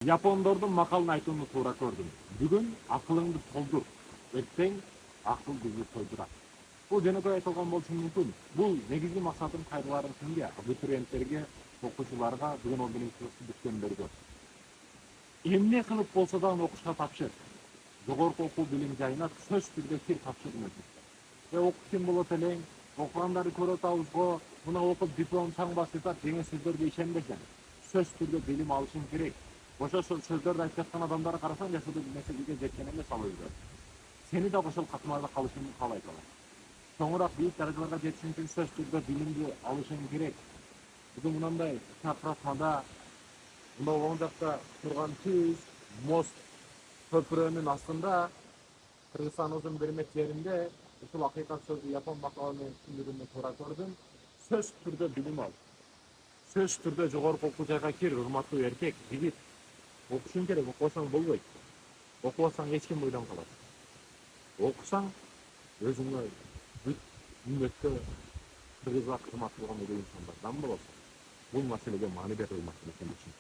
Япондордун макалын айтууну туура көрдүм. Бүгүн акылыңды толдур, эртең акыл бизди тойдурат. Бул жөнөкөй айтылган болушу мүмкүн. Бул негизги максатым кайрыларым кимге? Абитуриенттерге, окуучуларга, бүгүн ол менен бүткөндөргө. Эмне кылып болсо да окушка тапшыр. Жогорку окуу билим жайына сөз түрдө кир тапшырдым өзү. Окуп болот элең, окугандарды көрүп атабызго, мына окуп диплом чаң басып атат деген сөздөргө ишенбесең. Сөз түрдө билим алышың керек. Ошо сөздөрдү айтып жаткан адамдарды карасаң, жашоодо бир нерсеге жеткен эмес ал өзү. Сени да ошол катмарда калышыңды каалайт алар. Чоңураак бийик даражаларга жетишиң үчүн сөз түрдө билимди алышың керек. Бүгүн мындай чакыратмада мына оң жакта турган түз, мост, көпүрөнүн астында Кыргызстандын бир мет жеринде ушул акыйкат сөзү япон макалын түшүндүрүүнү туура көрдүм. Сөз түрдө билим ал. Сөз түрдө жогорку окуу жайга кир, урматтуу эркек, жигит. Окушуң керек, окубасаң болбойт. Окубасаң эч ким бойдон калат. Окусаң өзүңө бүт үммөткө кыргызга кызмат кылган эле инсандардан болосуң. Бул маселеге маани берүү маселеси.